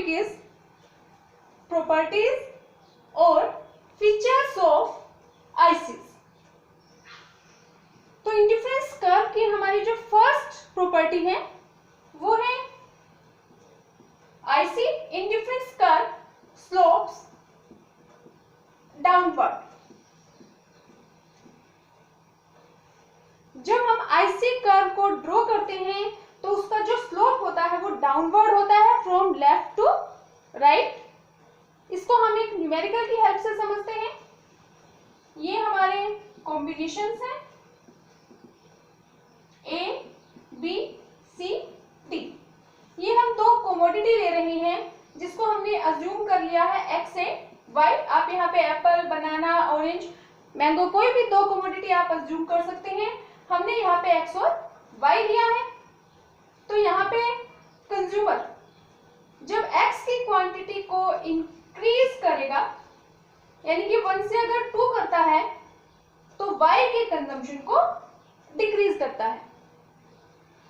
Topic is properties और features of ICs. तो indifference curve की हमारी जो फर्स्ट प्रॉपर्टी है वो है IC indifference curve slopes downward. जब हम आईसी कर्व को ड्रॉ करते हैं तो उसका जो स्लोप होता है वो डाउनवर्ड होता है फ्रॉम लेफ्ट टू राइट। इसको हम एक न्यूमेरिकल की हेल्प से समझते हैं। ये हमारे कॉम्बिनेशंस हैं ए बी सी डी। ये हम दो कमोडिटी ले रहे हैं जिसको हमने अज्यूम कर लिया है एक्स एंड वाई। आप यहाँ पे एप्पल, बनाना, ऑरेंज, मैंगो कोई भी दो कमोडिटी आप अज्यूम कर सकते हैं। हमने यहाँ पे एक्स और वाई लिया है। तो यहाँ पे कंज्यूमर जब एक्स की क्वांटिटी को इंक्रीज करेगा यानी कि 1 से अगर 2 करता है तो वाई के कंजम्पशन को डिक्रीज करता है।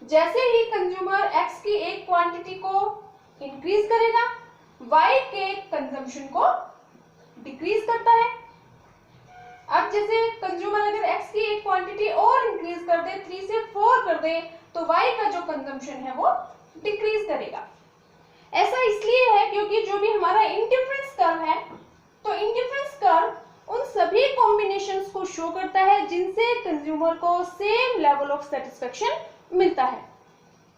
जैसे ही कंज्यूमर एक्स की एक क्वांटिटी को इंक्रीज करेगा वाई के कंजम्पशन को डिक्रीज करता है। अब जैसे कंज्यूमर अगर एक्स की एक क्वांटिटी और इंक्रीज कर दे 3 से 4 कर दे तो वाई का जो कंजम्पशन है वो डिक्रीज करेगा। ऐसा इसलिए है क्योंकि जो भी हमारा इंडिफरेंस कर्व है तो इंडिफरेंस कर्व उन सभी कॉम्बिनेशंस को शो करता है जिनसे कंज्यूमर को सेम लेवल ऑफ सेटिस्फेक्शन मिलता है।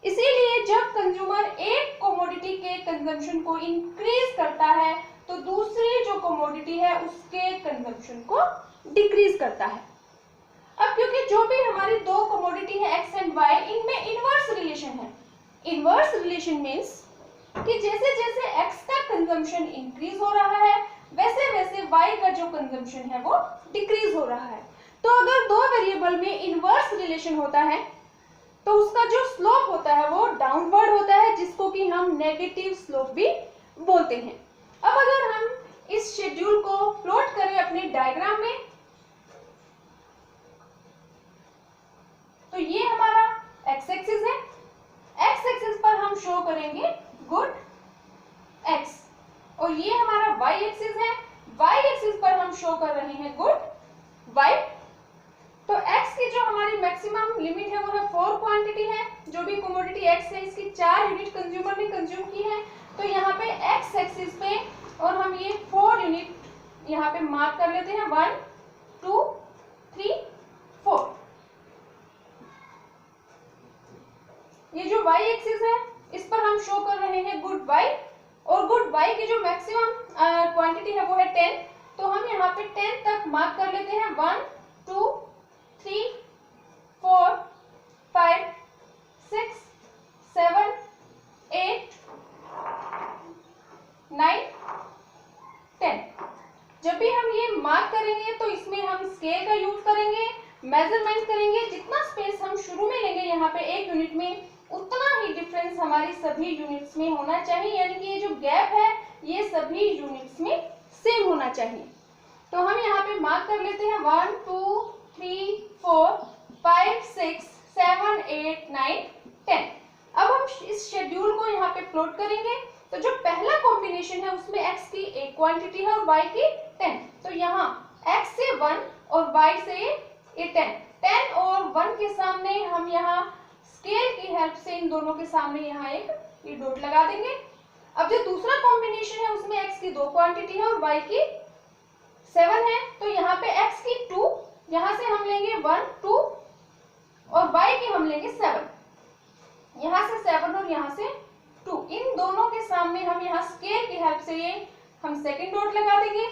इसीलिए जब कंज्यूमर एक कमोडिटी के कंजम्पशन को इंक्रीज करता है तो दूसरी जो कमोडिटी है उसके कंजम्पशन को डिक्रीज करता है। अब क्योंकि जो भी हमारी दो कमोडिटी है एक्स एंड वाई इनमें इनवर्स रिलेशन है। इनवर्स रिलेशन मींस कि जैसे जैसे एक्स का कंजम्पशन इंक्रीज हो रहा है वैसे वैसे वाई का जो कंजम्पशन है वो डिक्रीज हो रहा है। तो अगर दो वेरिएबल में इनवर्स रिलेशन होता है तो उसका जो स्लोप होता है वो डाउनवर्ड होता है जिसको कि हम नेगेटिव स्लोप भी बोलते हैं। अब अगर हम इस शेड्यूल को प्लॉट करें अपने डायग्राम में तो ये हमारा एक्स एक्सिस है। एक्स एक्सिस पर हम शो करेंगे गुड एक्स और ये हमारा वाई एक्सिस है। वाई एक्सिस पर हम शो कर रहे हैं गुड वाई। तो एक्स की जो हमारी मैक्सिमम लिमिट है वो है 4 क्वांटिटी है। जो भी कमोडिटी एक्स है इसकी 4 यूनिट कंज्यूमर ने कंज्यूम की है। तो यहाँ पे एक्स एक्सिस पे और हम ये 4 यूनिट यहाँ पे मार्क कर लेते हैं 1 2 3 4। ये जो y एक्सिस है इस पर हम शो कर रहे हैं गुड y और गुड y की जो मैक्सिमम क्वांटिटी है वो है 10। तो हम यहाँ पे 10 तक मार्क कर लेते हैं 1 2 3 4 5 6 7 8 9 10। जब भी हम ये मार्क करेंगे तो इसमें हम स्केल का यूज करेंगे, मेजरमेंट करेंगे। जितना स्पेस हम शुरू में लेंगे यहाँ पे एक यूनिट में उतना ही डिफरेंस हमारी सभी यूनिट्स में होना चाहिए यानी कि ये जो गैप है ये सभी यूनिट्स में सेम होना चाहिए। तो हम यहाँ पे मार्क कर लेते हैं 1 2 3 4 5 6 7 8 9 10। अब हम इस शेड्यूल को यहाँ पे प्लॉट करेंगे। तो जो पहला कॉम्बिनेशन है उसमें x की एक क्वांटिटी है और y की 10। तो यहाँ x से 1 और y से ये 10 और 1 के सामने हम यहाँ स्केल की हेल्प से इन दोनों के सामने यहाँ एक ये डॉट लगा देंगे। अब जो दूसरा कॉम्बिनेशन है उसमें x की 2 क्वांटिटी है और y की 7 है। तो यहाँ पे x की 2 यहाँ से हम लेंगे 1 2 और y की हम लेंगे 7। यहाँ से 7 और यहाँ से 2। इन दोनों के सामने हम यहाँ स्केल की हेल्प से ये हम सेकंड डॉट लगा देंगे।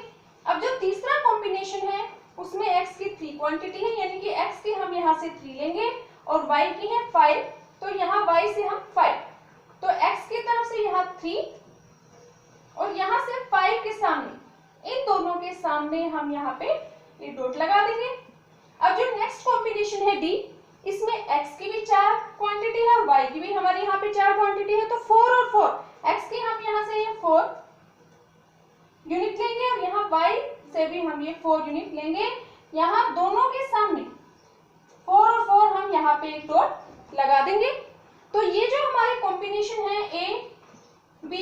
अब जो तीसरा कॉम्बिनेशन है उसमें x की 3 क्वांटिटी है यानी कि x की हम यहाँ से 3 लेंगे और y की है 5। तो यहाँ y से हम 5 तो x की तरफ से यहाँ 3 और यहाँ से 5 के सामने इन दोनों के सामने हम यहाँ पे ये डॉट लगा देंगे। अब जो नेक्स्ट कॉम्बिनेशन है D इसमें x की भी 4 क्वांटिटी है और y की भी हमारे यहाँ पे 4 क्वांटिटी है। तो 4 और 4 x की हम यहाँ से ये 4 यूनिट लेंगे और यहाँ y से भी हम ये 4 यूनिट लेंगे। यहाँ दोनों के सामने 4 और 4 हम यहाँ पे एक डॉट लगा देंगे। तो ये जो हमारे कॉम्बिनेशन है A B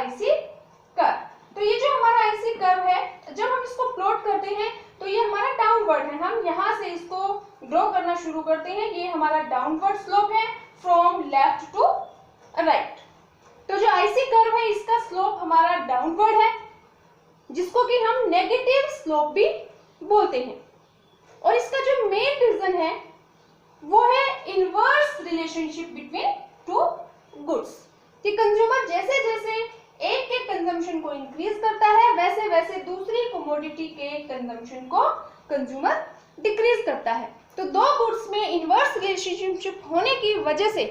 आईसी कर्व। तो ये जो हमारा आईसी कर्व है, जब हम इसको प्लॉट करते हैं तो ये हमारा डाउनवर्ड है। हम यहाँ से इसको ड्रॉ करना शुरू करते हैं। ये हमारा डाउनवर्ड स्लोप है फ्रॉम लेफ्ट टू राइट। तो जो आईसी कर्व है इसका स्लोप हमारा डाउनवर्ड है, जिसको कि हम नेगेटिव स्लोप भी बोलते हैं। और इसका जो मेन रीजन है वो है inverse relationship between two goods, कि कंज्यूमर जैसे जैसे एक के कंजम्पशन को इंक्रीज करता है वैसे वैसे दूसरी कमोडिटी के कंजम्पशन को कंज्यूमर डिक्रीज करता है। तो दो गुड्स में इनवर्स रिलेशनशिप होने की वजह से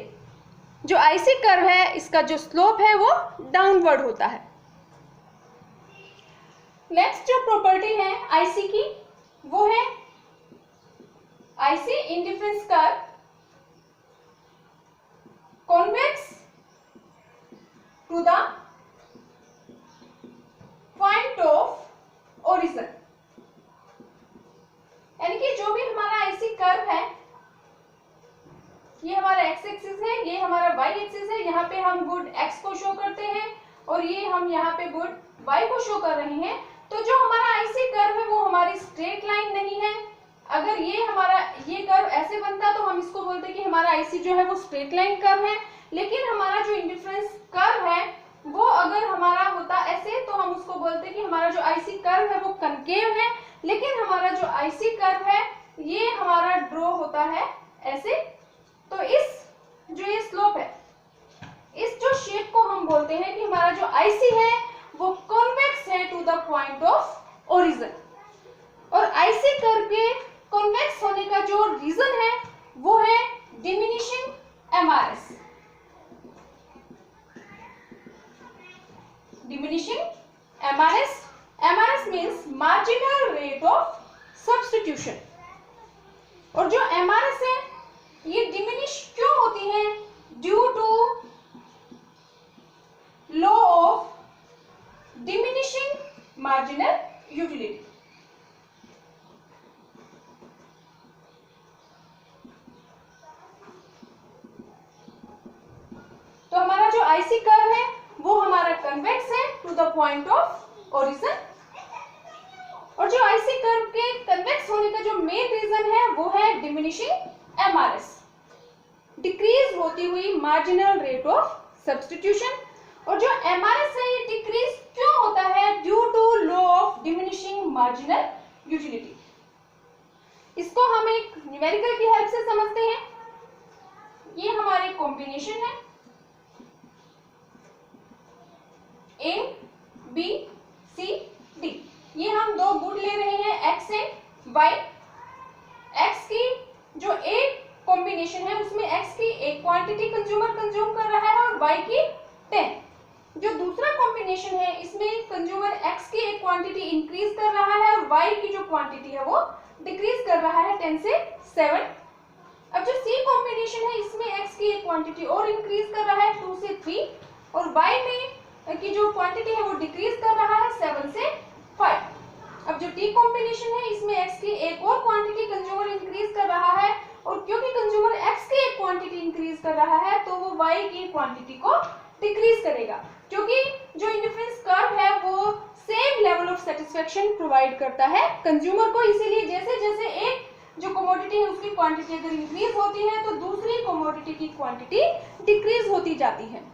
जो आईसी कर्व है इसका जो स्लोप है वो डाउनवर्ड होता है। नेक्स्ट जो प्रॉपर्टी है आईसी की वो है IC indifference curve convex to the point of origin. यानी कि जो भी हमारा आईसी कर्व है, ये हमारा एक्स एक्सिस है, ये हमारा वाई एक्सिस है। यहाँ पे हम गुड एक्स को शो करते हैं और ये हम यहाँ पे गुड वाई को शो कर रहे हैं। तो जो हमारा आईसी कर्व है वो हमारी स्ट्रेट लाइन नहीं है। अगर ये कर्व ऐसे बनता तो हम इसको बोलते कि हमारा आईसी जो है वो स्ट्रेट लाइन कर्व है। लेकिन हमारा जो इंडिफरेंस कर्व है वो अगर हमारा होता ऐसे तो हम उसको बोलते कि हमारा जो आईसी कर्व है वो कनकेव है। लेकिन हमारा जो आईसी कर्व है ये हमारा ड्रॉ होता है ऐसे। तो इस जो ये स्लोप है, इस जो शेप को हम बोलते हैं कि हमारा जो आईसी है वो कॉन्वेक्स है to the point of origin. और आईसी कर्व के कॉन्वेक्स होने का जो रीजन है वो है diminishing MRS. Diminishing MRS, MRS means marginal rate of substitution. और जो एमआरएस है ये डिमिनिश क्यों होती है? Due to law of diminishing marginal utility. तो हमारा जो आईसी कर्व है वो हमारा कन्वेक्स है to the point of origin. और जो आईसी कर्व के कन्वेक्स होने का जो मेन रीजन है वो है डिमिनिशिंग एमआरएस, डिक्रीज होती हुई मार्जिनल रेट ऑफ सब्स्टिट्यूशन। और जो एमआरएस है ये डिक्रीज क्यों होता है? Due to law of diminishing marginal utility. इसको हम एक न्यूमेरिकल की हेल्प से समझते हैं। ये हमारे कॉम्बिनेशन है A, B, C, D। ये हम दो गुड ले रहे हैं X एंड Y। X की जो एक कॉम्बिनेशन है उसमें X की एक क्वांटिटी कंज्यूमर कंज्यूम कर रहा है और Y की 10। जो दूसरा कॉम्बिनेशन है इसमें कंज्यूमर X की एक क्वांटिटी इंक्रीज कर रहा है और Y की जो क्वांटिटी है वो डिक्रीज कर रहा है 10 से 7। अब जो C कॉम्बिनेशन है इसमें X की एक क्वांटिटी और इंक्रीज कर रहा है 2 से 3 और Y में की जो क्वांटिटी है वो डिक्रीज कर रहा है 7 से 5। अब जो टी कॉम्बिनेशन है इसमें एक्स की एक और क्वांटिटी कंज्यूमर इंक्रीज कर रहा है और क्योंकि कंज्यूमर एक्स की एक क्वांटिटी इंक्रीज कर रहा है तो वो वाई की क्वांटिटी को डिक्रीज करेगा, क्योंकि जो इंडिफरेंस कर्व है वो same level of satisfaction provide करता है कंज्यूमर को। इसीलिए जैसे जैसे एक जो कमोडिटी है उसकी क्वांटिटी अगर इंक्रीज होती है तो दूसरी कमोडिटी की क्वांटिटी डिक्रीज होती जाती है।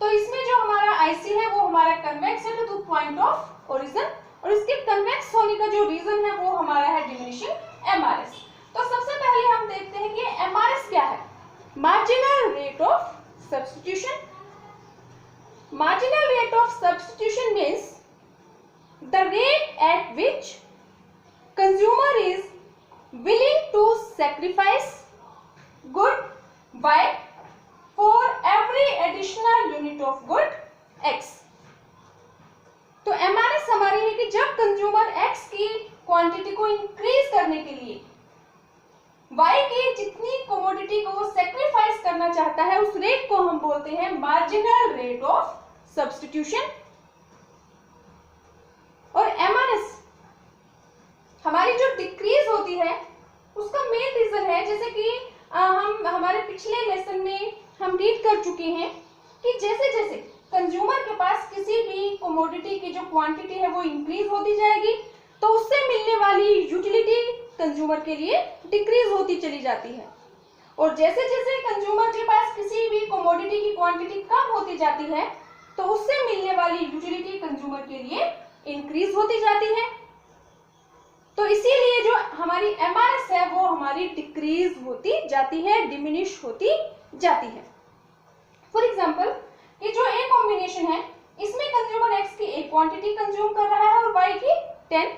तो इसमें जो हमारा आईसी है वो हमारा कन्वेक्स है to the point of origin और इसके कन्वेक्स होने का जो रीजन है वो हमारा है डिमिनिशिंग एमआरएस। तो सबसे पहले हम देखते हैं कि एमआरएस क्या है। Marginal rate of substitution. Marginal rate of substitution means the rate at which consumer is willing to sacrifice good Y for every additional unit of good x। तो एमआरएस हमारी है कि जब कंज्यूमर x की quantity को increase करने के लिए y की जितनी कमोडिटी को वो सेक्रीफाइस करना चाहता है उस रेट को हम बोलते हैं मार्जिनल रेट ऑफ सब्स्टिट्यूशन। और एमआरएस हमारी जो डिक्रीज होती है उसका मेन रीजन है, जैसे कि हम हमारे पिछले लेसन में हम रीड कर चुके हैं कि जैसे जैसे कंज्यूमर के पास किसी भी कमोडिटी की जो क्वांटिटी है वो इंक्रीज होती जाएगी, तो उससे मिलने वाली यूटिलिटी कंज्यूमर के लिए डिक्रीज होती चली जाती है। और जैसे जैसे कंज्यूमर के पास किसी भी कमोडिटी की क्वांटिटी कम होती जाती है, तो उससे मिलने वाली यूटिलिटी कंज्यूमर के लिए इंक्रीज होती जाती है। तो इसीलिए जो हमारी एमआरएस है वो हमारी डिक्रीज होती जाती है, डिमिनिश होती जाती है। फॉर एग्जांपल, ये जो ए कॉम्बिनेशन है, इसमें कंज्यूमर एक्स की एक क्वांटिटी कंज्यूम कर रहा है और वाई की 10।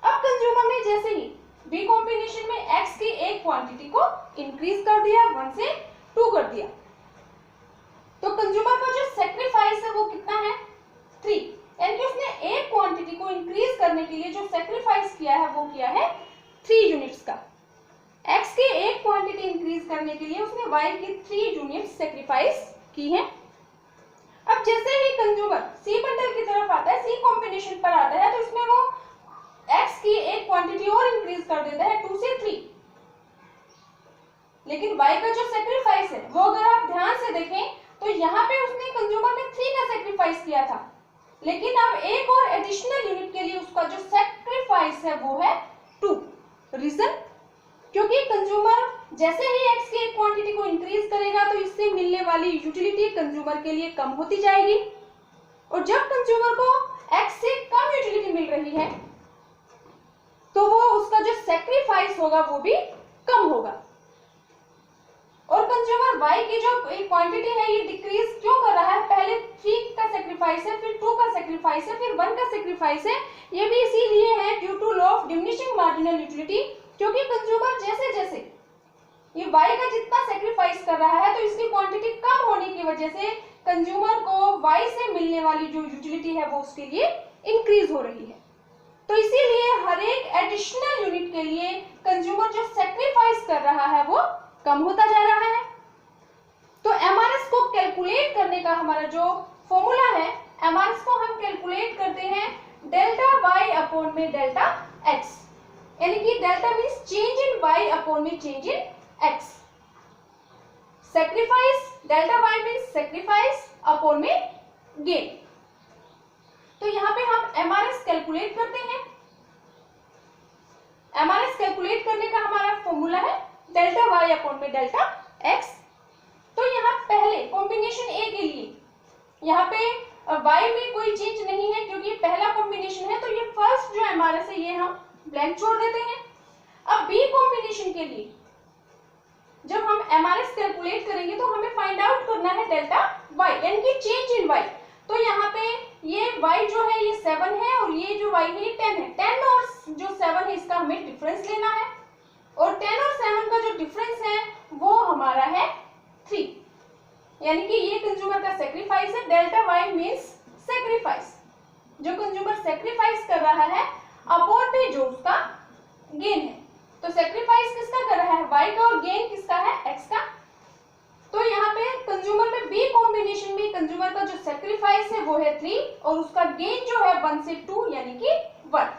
अब कंज्यूमर ने जैसे ही बी कॉम्बिनेशन में एक्स की एक क्वांटिटी को इंक्रीज कर दिया, 1 से 2 कर दिया, तो कंज्यूमर का जो सेक्रीफाइस है वो कितना है, 3। यानी कि उसने एक क्वांटिटी को इंक्रीज करने के लिए जो सेक्रीफाइस किया है वो किया है 3 यूनिट्स का। एक्स की एक क्वांटिटी इंक्रीज करने के लिए उसने वाई की 3 यूनिट्स सेक्रीफाइस की है। अब जैसे ही कंज्यूमर सी बंडल की तरफ आता है, सी कॉम्बिनेशन पर आता है, तो इसमें वो एक्स की एक क्वांटिटी और इंक्रीज कर देता है 2 से 3। लेकिन वाई का जो सेक्रीफाइस है वो अगर आप ध्यान से देखें तो यहाँ पे उसने कंज्यूमर ने 3 का सेक्रीफाइस किया था, लेकिन अब एक और एडिशनल यूनिट के लिए उसका जो सेक्रीफाइस है वो है 2। रीजन, क्योंकि कंज्यूमर जैसे ही एक्स की एक क्वांटिटी को इंक्रीज करेगा तो इससे मिलने वाली यूटिलिटी कंज्यूमर के लिए कम होती जाएगी, और जब कंज्यूमर को एक्स से कम यूटिलिटी मिल रही है तो वो उसका जो सेक्रीफाइस होगा वो भी कम होगा। और कंज्यूमर वाई की जो क्वांटिटी है ये डिक्रीज क्यों कर रहा है, पहले 3 का सेक्रीफाइस है, फिर 2 का सेक्रीफाइस है, फिर 1 का सेक्रीफाइस है। ये भी इसीलिए है due to law of diminishing marginal utility, क्योंकि कंज्यूमर जैसे जैसे ये वाई का जितना सेक्रीफाइस कर रहा है तो इसकी क्वांटिटी कम होने की वजह से कंज्यूमर को वाई से मिलने वाली जो यूटिलिटी है वो उसके लिए इंक्रीज हो रही है। तो इसीलिए हर एक एडिशनल यूनिट के लिए कंज्यूमर जो सेक्रीफाइस कर रहा है वो कम होता जा रहा है। तो एमआरएस को कैलकुलेट करने का हमारा जो फॉर्मूला है, एमआरएस को हम कैलकुलेट करते हैं डेल्टा वाई अपॉन में डेल्टा एक्स, यानी कि delta means change in y upon में change in x. Sacrifice, delta y means sacrifice upon में गेन। तो यहाँ पे हम एमआरएस कैलकुलेट करते हैं। एमआरएस कैलकुलेट करने का हमारा फॉर्मूला है डेल्टा वाई अपॉन में डेल्टा एक्स। तो यहाँ पहले कॉम्बिनेशन ए के लिए यहाँ पे वाई में कोई चेंज नहीं है क्योंकि पहला कॉम्बिनेशन है, तो ये फर्स्ट जो एमआरएस है ये हम ब्लैंक छोड़ देते हैं। अब बी कॉम्बिनेशन के लिए जब हम एमआरएस कैलकुलेट करेंगे तो हमें फाइंड आउट करना है डेल्टा वाई, यानी कि चेंज इन वाई। तो यहाँ पे ये y जो है ये 7 है और ये जो y है ये 10 है। 10 और जो 7 है इसका हमें डिफरेंस लेना है, और 10 और 7 का जो डिफरेंस है वो हमारा है 3, यानी कि ये कंज्यूमर का सेक्रीफाइस है। डेल्टा y मींस सेक्रीफाइस, जो कंज्यूमर सेक्रीफाइस कर रहा है अपॉन में जो उसका गेन है। तो सेक्रीफाइस किसका कर रहा है, y का, और गेन किसका है, x का। तो यहाँ पे कंज्यूमर में बी कॉम्बिनेशन में कंज्यूमर का जो सेक्रीफाइस है वो है 3 और उसका गेन जो है 1 से 2 यानी कि 1।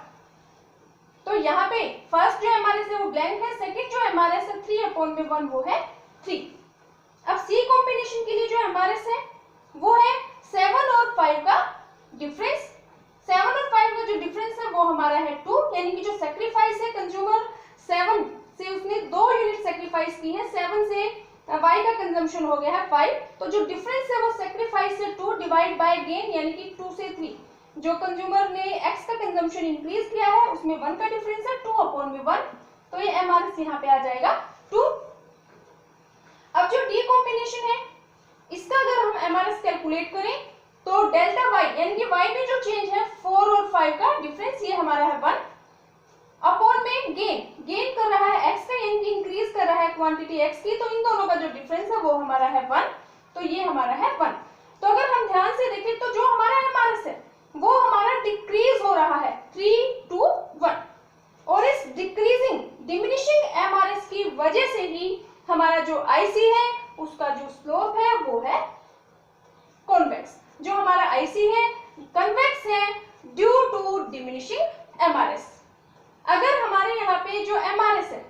तो यहाँ पे फर्स्ट जो एमआरएस है वो ब्लैंक है, सेकंड जो एमआरएस है 3 अपॉन में 1 वो है 3। अब सी कॉम्बिनेशन के लिए जो एमआरएस है वो है 7 और 5 का डिफरेंस। 7 और 5 का जो डिफरेंस है वो हमारा है 2, यानी कि जो सेक्रीफाइस है कंज्यूमर 7 से उसने 2 यूनिट सेक्रीफाइस की है, 7 से y का कंजम्पशन हो गया है 5। तो जो डिफरेंस है वो सेक्रीफाइस से 2 डिवाइड बाय गेन यानी कि 2 से 3। जो कंज्यूमर ने x का कंजम्पशन इंक्रीज किया है उसमें 1 का डिफरेंस है 2 अपॉन में 1, तो ये एमआरएस यहाँ पे आ जाएगा 2। अब जो डी कॉम्बिनेशन है इसका अगर हम एमआरएस कैलकुलेट करें तो डेल्टा y यानी कि y में जो चेंज है 4 और 5 का डिफरेंस ये हमारा है 1 अपॉन में गेन कर रहा है x का, यानी कि इंक्रीज कर रहा है क्वांटिटी x की, तो इन दोनों का जो डिफरेंस है वो हमारा है 1, तो ये हमारा है 1। तो अगर हम ध्यान से देखें तो जो हमारा एमआरएस है वो हमारा डिक्रीज हो रहा है 3 to 1, और इस डिक्रीजिंग डिमिनिशिंग एमआरएस की वजह से ही हमारा जो आईसी है उसका जो स्लोप है वो है कॉन्वेक्स। जो हमारा आईसी है कन्वेक्स है ड्यू टू डिमिनिशिंग एमआरएस। अगर हमारे यहाँ पे जो एमआरएस है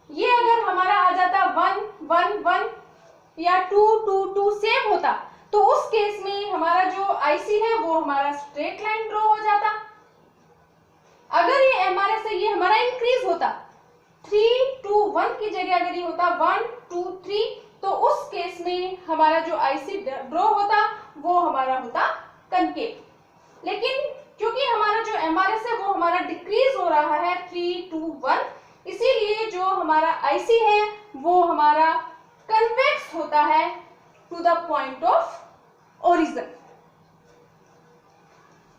ये अगर हमारा आ जाता 1 1 1 या 2 2 2 सेम होता तो उस केस में हमारा जो आईसी है वो हमारा स्ट्रेट लाइन ड्रॉ हो जाता। अगर ये एमआरएस है, ये हमारा इंक्रीज होता, 3 to 1 की जगह अगर ये होता 1 2 3, तो उस केस में हमारा जो आईसी ड्रॉ होता वो हमारा होता कनकेव। लेकिन क्योंकि हमारा जो एमआरएस है वो हमारा डिक्रीज हो रहा है 3 to 1, इसीलिए जो हमारा आईसी है वो हमारा कन्वेक्स होता है to the point of origin.